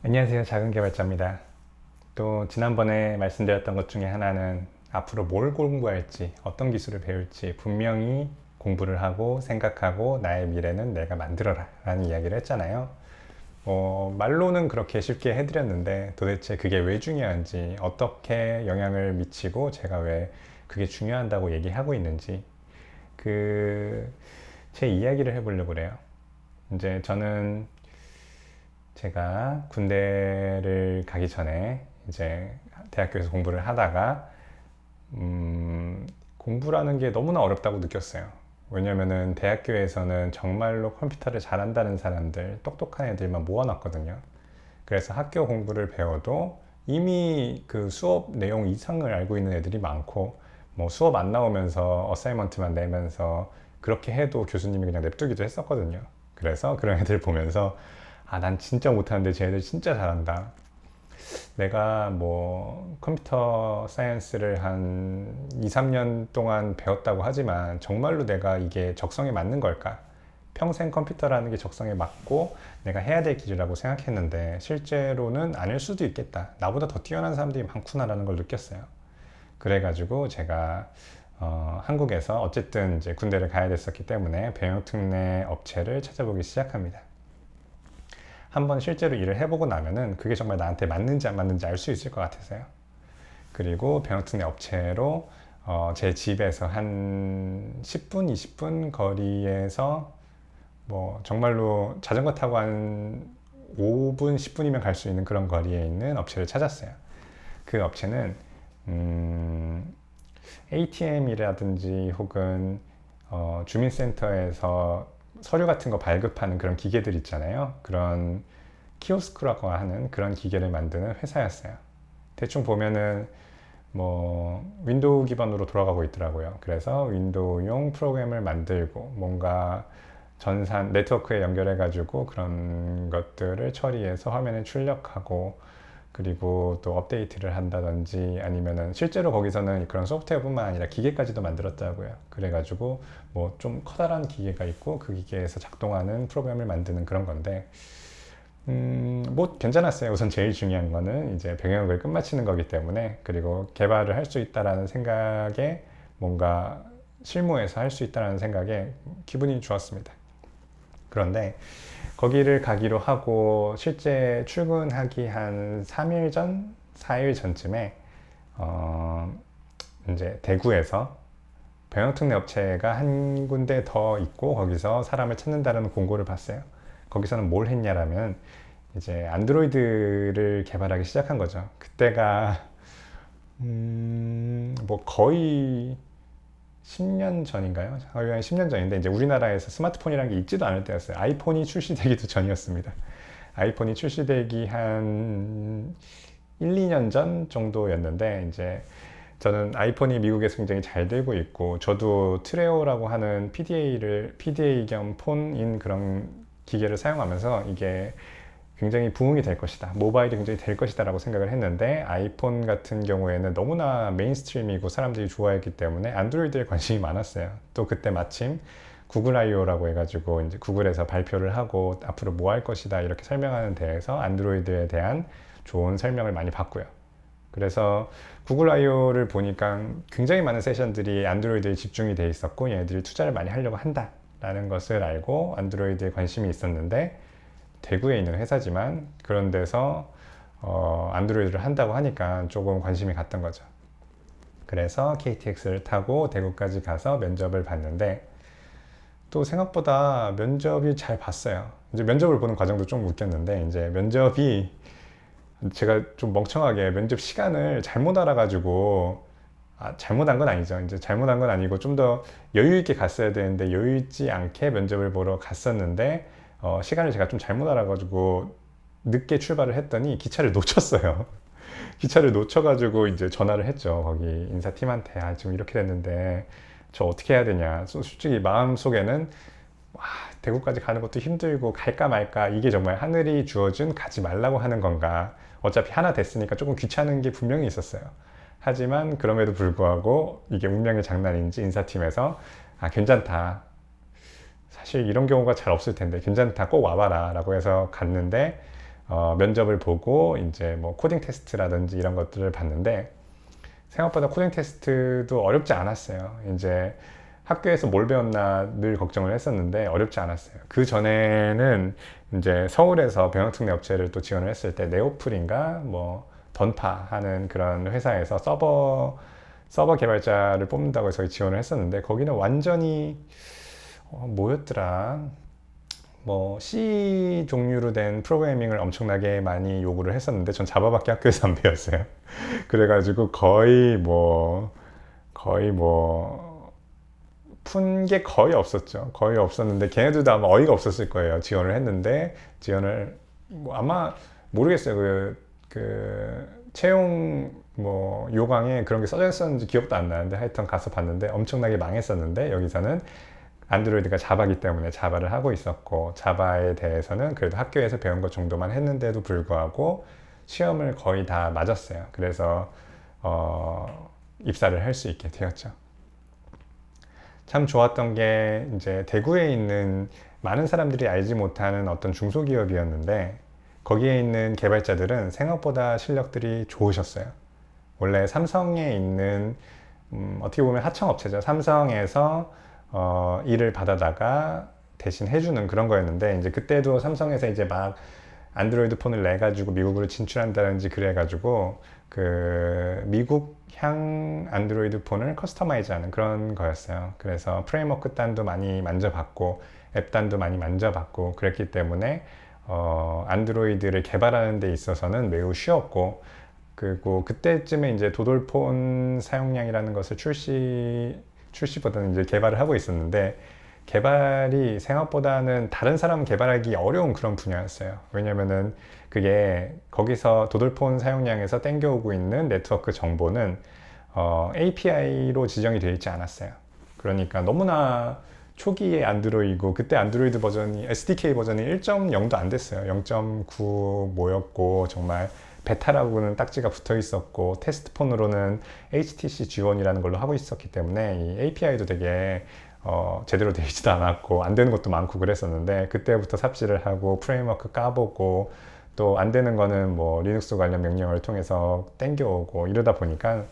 안녕하세요. 작은 개발자입니다. 또 지난번에 말씀드렸던 것 중에 하나는 앞으로 뭘 공부할지, 어떤 기술을 배울지 분명히 공부를 하고 생각하고 나의 미래는 내가 만들어라 라는 이야기를 했잖아요. 말로는 그렇게 쉽게 해드렸는데 도대체 그게 왜 중요한지, 어떻게 영향을 미치고 제가 왜 그게 중요하다고 얘기하고 있는지 제 이야기를 해보려고 그래요. 이제 저는 제가 군대를 가기 전에 이제 대학교에서 공부를 하다가 공부라는 게 너무나 어렵다고 느꼈어요. 왜냐면은 대학교에서는 정말로 컴퓨터를 잘한다는 사람들, 똑똑한 애들만 모아놨거든요. 그래서 학교 공부를 배워도 이미 그 수업 내용 이상을 알고 있는 애들이 많고, 뭐 수업 안 나오면서 어사이먼트만 내면서 그렇게 해도 교수님이 그냥 냅두기도 했었거든요. 그래서 그런 애들 보면서 난 진짜 못하는데 쟤네들 진짜 잘한다. 내가 뭐 컴퓨터 사이언스를 한 2, 3년 동안 배웠다고 하지만 정말로 내가 이게 적성에 맞는 걸까? 평생 컴퓨터라는 게 적성에 맞고 내가 해야 될 길이라고 생각했는데 실제로는 아닐 수도 있겠다. 나보다 더 뛰어난 사람들이 많구나라는 걸 느꼈어요. 그래가지고 제가 한국에서 어쨌든 이제 군대를 가야 됐었기 때문에 병역특례 업체를 찾아보기 시작합니다. 한번 실제로 일을 해보고 나면은 그게 정말 나한테 맞는지 안 맞는지 알 수 있을 것 같아서요. 그리고 병역특례 업체로 제 집에서 한 10분, 20분 거리에서 뭐 정말로 자전거 타고 한 5분, 10분이면 갈 수 있는 그런 거리에 있는 업체를 찾았어요. 그 업체는 ATM이라든지 혹은 주민센터에서 서류 같은 거 발급하는 그런 기계들 있잖아요. 그런 키오스크라고 하는 그런 기계를 만드는 회사였어요. 대충 보면은 뭐 윈도우 기반으로 돌아가고 있더라고요. 그래서 윈도우용 프로그램을 만들고 뭔가 전산 네트워크에 연결해 가지고 그런 것들을 처리해서 화면에 출력하고, 그리고 또 업데이트를 한다든지 아니면은 실제로 거기서는 그런 소프트웨어뿐만 아니라 기계까지도 만들었다고요. 그래가지고 뭐 좀 커다란 기계가 있고 그 기계에서 작동하는 프로그램을 만드는 그런 건데 뭐 괜찮았어요. 우선 제일 중요한 거는 이제 병역을 끝마치는 거기 때문에, 그리고 개발을 할 수 있다라는 생각에, 뭔가 실무에서 할 수 있다라는 생각에 기분이 좋았습니다. 그런데 거기를 가기로 하고 실제 출근하기 한 3일 전, 4일 전쯤에 어, 이제 대구에서 병역특례 업체가 한 군데 더 있고 거기서 사람을 찾는다는 공고를 봤어요. 거기서는 뭘 했냐라면 이제 안드로이드를 개발하기 시작한 거죠. 그때가 뭐 거의 10년 전인가요? 거의 한 10년 전인데 이제 우리나라에서 스마트폰이라는 게 있지도 않을 때였어요. 아이폰이 출시되기도 전이었습니다. 아이폰이 출시되기 한 1, 2년 전 정도였는데 이제 저는 아이폰이 미국에서 굉장히 잘 되고 있고, 저도 트레오라고 하는 PDA 겸 폰인 그런 기계를 사용하면서 이게 굉장히 부흥이 될 것이다, 모바일이 굉장히 될 것이다 라고 생각을 했는데, 아이폰 같은 경우에는 너무나 메인스트림이고 사람들이 좋아했기 때문에 안드로이드에 관심이 많았어요. 또 그때 마침 구글 I/O라고 해가지고 이제 구글에서 발표를 하고 앞으로 뭐 할 것이다 이렇게 설명하는 데에서 안드로이드에 대한 좋은 설명을 많이 받고요. 그래서 구글 I/O를 보니까 굉장히 많은 세션들이 안드로이드에 집중이 돼 있었고 얘네들이 투자를 많이 하려고 한다라는 것을 알고 안드로이드에 관심이 있었는데, 대구에 있는 회사지만 그런 데서 안드로이드를 한다고 하니까 조금 관심이 갔던 거죠. 그래서 KTX를 타고 대구까지 가서 면접을 봤는데 또 생각보다 면접이 잘 봤어요. 이제 면접을 보는 과정도 좀 웃겼는데, 이제 면접이 제가 좀 멍청하게 면접 시간을 잘못 알아가지고, 잘못한 건 아니죠. 이제 잘못한 건 아니고 좀 더 여유 있게 갔어야 되는데 여유 있지 않게 면접을 보러 갔었는데, 시간을 제가 좀 잘못 알아가지고 늦게 출발을 했더니 기차를 놓쳤어요. 기차를 놓쳐가지고 이제 전화를 했죠. 거기 인사팀한테. 지금 이렇게 됐는데 저 어떻게 해야 되냐. 솔직히 마음속에는 대구까지 가는 것도 힘들고 갈까 말까, 이게 정말 하늘이 주어준 가지 말라고 하는 건가, 어차피 하나 됐으니까 조금 귀찮은 게 분명히 있었어요. 하지만 그럼에도 불구하고 이게 운명의 장난인지 인사팀에서 괜찮다, 사실 이런 경우가 잘 없을 텐데 괜찮다, 꼭 와봐라 라고 해서 갔는데 면접을 보고 이제 뭐 코딩 테스트라든지 이런 것들을 봤는데 생각보다 코딩 테스트도 어렵지 않았어요. 이제 학교에서 뭘 배웠나 늘 걱정을 했었는데 어렵지 않았어요. 그 전에는 이제 서울에서 병역특례 업체를 또 지원을 했을 때 네오플인가 뭐 던파 하는 그런 회사에서 서버 개발자를 뽑는다고 해서 지원을 했었는데 거기는 완전히 뭐였더라? 뭐 C 종류로 된 프로그래밍을 엄청나게 많이 요구를 했었는데 전 자바밖에 학교에서 안 배웠어요. 그래가지고 거의 뭐 푼 게 거의 없었죠. 거의 없었는데 걔네들도 아마 어이가 없었을 거예요. 지원을 했는데 지원을 뭐 아마 모르겠어요. 그 채용 뭐 요강에 그런 게 써져 있었는지 기억도 안 나는데 하여튼 가서 봤는데 엄청나게 망했었는데 여기서는 안드로이드가 자바기 때문에 자바를 하고 있었고 자바에 대해서는 그래도 학교에서 배운 것 정도만 했는데도 불구하고 시험을 거의 다 맞았어요. 그래서 입사를 할 수 있게 되었죠. 참 좋았던 게 이제 대구에 있는 많은 사람들이 알지 못하는 어떤 중소기업이었는데 거기에 있는 개발자들은 생각보다 실력들이 좋으셨어요. 원래 삼성에 있는 어떻게 보면 하청업체죠. 삼성에서 일을 받아다가 대신 해주는 그런 거였는데 이제 그때도 삼성에서 이제 막 안드로이드 폰을 내가지고 미국으로 진출한다든지 그래가지고 그 미국향 안드로이드 폰을 커스터마이즈하는 그런 거였어요. 그래서 프레임워크 단도 많이 만져봤고 앱 단도 많이 만져봤고 그랬기 때문에 안드로이드를 개발하는 데 있어서는 매우 쉬웠고 그리고 그때쯤에 이제 도돌폰 사용량이라는 것을 출시보다는 이제 개발을 하고 있었는데 개발이 생각보다는 다른 사람 개발하기 어려운 그런 분야였어요. 왜냐면은 그게 거기서 도돌폰 사용량에서 땡겨오고 있는 네트워크 정보는 API로 지정이 되어 있지 않았어요. 그러니까 너무나 초기의 안드로이드고 그때 안드로이드 버전이 SDK 버전이 1.0도 안 됐어요. 0.9 뭐였고 정말 베타라고는 딱지가 붙어 있었고 테스트폰으로는 HTC G1이라는 걸로 하고 있었기 때문에 이 API도 되게 제대로 되어 있지도 않았고 안 되는 것도 많고 그랬었는데 그때부터 삽질을 하고 프레임워크 까보고 또 안 되는 거는 뭐 리눅스 관련 명령을 통해서 땡겨오고 이러다 보니까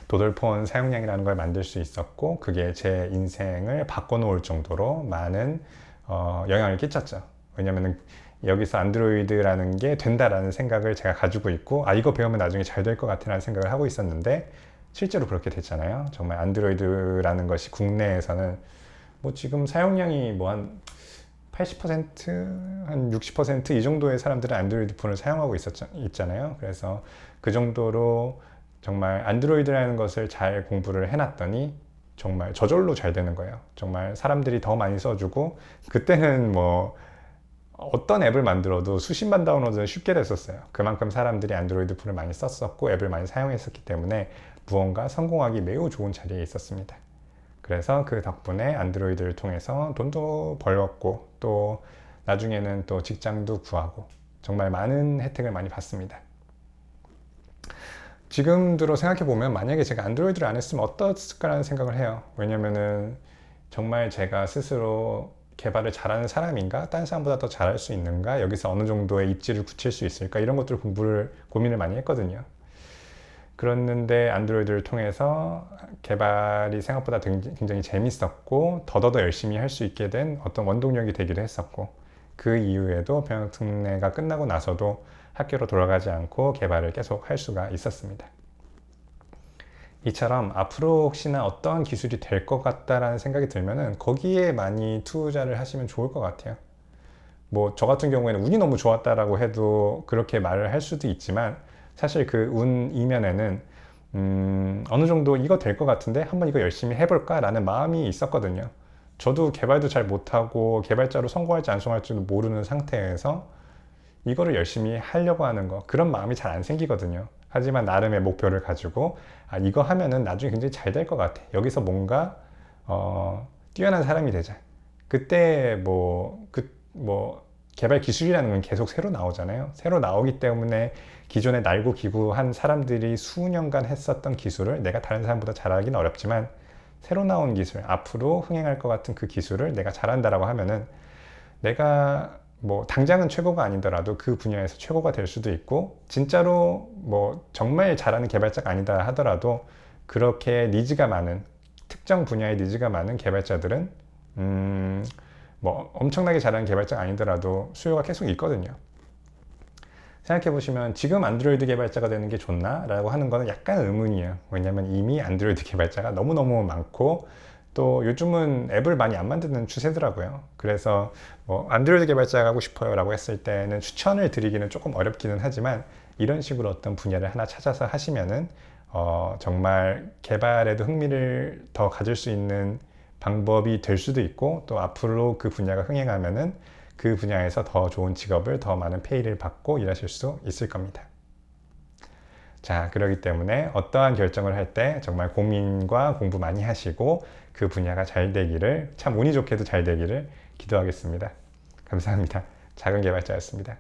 도돌폰 사용량이라는 걸 만들 수 있었고 그게 제 인생을 바꿔놓을 정도로 많은 영향을 끼쳤죠. 왜냐면은 여기서 안드로이드라는 게 된다라는 생각을 제가 가지고 있고 이거 배우면 나중에 잘 될 것 같아 라는 생각을 하고 있었는데 실제로 그렇게 됐잖아요. 정말 안드로이드라는 것이 국내에서는 뭐 지금 사용량이 뭐 한 80%, 한 60% 이 정도의 사람들은 안드로이드 폰을 사용하고 있잖아요. 그래서 그 정도로 정말 안드로이드라는 것을 잘 공부를 해놨더니 정말 저절로 잘 되는 거예요. 정말 사람들이 더 많이 써주고 그때는 뭐 어떤 앱을 만들어도 수십만 다운로드는 쉽게 됐었어요. 그만큼 사람들이 안드로이드 폰을 많이 썼었고 앱을 많이 사용했었기 때문에 무언가 성공하기 매우 좋은 자리에 있었습니다. 그래서 그 덕분에 안드로이드를 통해서 돈도 벌었고 또 나중에는 또 직장도 구하고 정말 많은 혜택을 많이 받습니다. 지금 들어 생각해보면 만약에 제가 안드로이드를 안 했으면 어땠을까라는 생각을 해요. 왜냐면은 정말 제가 스스로 개발을 잘하는 사람인가? 다른 사람보다 더 잘할 수 있는가? 여기서 어느 정도의 입지를 굳힐 수 있을까? 이런 것들을 고민을 많이 했거든요. 그랬는데 안드로이드를 통해서 개발이 생각보다 굉장히 재밌었고 더더더 열심히 할 수 있게 된 어떤 원동력이 되기도 했었고 그 이후에도 병역특례가 끝나고 나서도 학교로 돌아가지 않고 개발을 계속 할 수가 있었습니다. 이처럼 앞으로 혹시나 어떤 기술이 될 것 같다라는 생각이 들면은 거기에 많이 투자를 하시면 좋을 것 같아요. 뭐 저 같은 경우에는 운이 너무 좋았다라고 해도 그렇게 말을 할 수도 있지만 사실 그 운 이면에는 어느 정도 이거 될 것 같은데 한번 이거 열심히 해볼까 라는 마음이 있었거든요. 저도 개발도 잘 못하고 개발자로 성공할지 안 성공할지도 모르는 상태에서 이거를 열심히 하려고 하는 거 그런 마음이 잘 안 생기거든요. 하지만 나름의 목표를 가지고 이거 하면은 나중에 굉장히 잘 될 것 같아. 여기서 뭔가 뛰어난 사람이 되자. 그때 개발 기술이라는 건 계속 새로 나오잖아요. 새로 나오기 때문에 기존에 날고 기구한 사람들이 수년간 했었던 기술을 내가 다른 사람보다 잘하기는 어렵지만 새로 나온 기술, 앞으로 흥행할 것 같은 그 기술을 내가 잘한다라고 하면은 내가 뭐 당장은 최고가 아니더라도 그 분야에서 최고가 될 수도 있고, 진짜로 뭐 정말 잘하는 개발자가 아니다 하더라도 그렇게 니즈가 많은, 특정 분야에 니즈가 많은 개발자들은 뭐 엄청나게 잘하는 개발자가 아니더라도 수요가 계속 있거든요. 생각해 보시면 지금 안드로이드 개발자가 되는 게 좋나? 라고 하는 거는 약간 의문이에요. 왜냐면 이미 안드로이드 개발자가 너무너무 많고, 또 요즘은 앱을 많이 안 만드는 추세더라고요. 그래서 뭐 안드로이드 개발자가 하고 싶어요 라고 했을 때는 추천을 드리기는 조금 어렵기는 하지만, 이런 식으로 어떤 분야를 하나 찾아서 하시면은 정말 개발에도 흥미를 더 가질 수 있는 방법이 될 수도 있고, 또 앞으로 그 분야가 흥행하면은 그 분야에서 더 좋은 직업을, 더 많은 페이를 받고 일하실 수 있을 겁니다. 자, 그렇기 때문에 어떠한 결정을 할 때 정말 고민과 공부 많이 하시고 그 분야가 잘 되기를, 참 운이 좋게도 잘 되기를 기도하겠습니다. 감사합니다. 작은 개발자였습니다.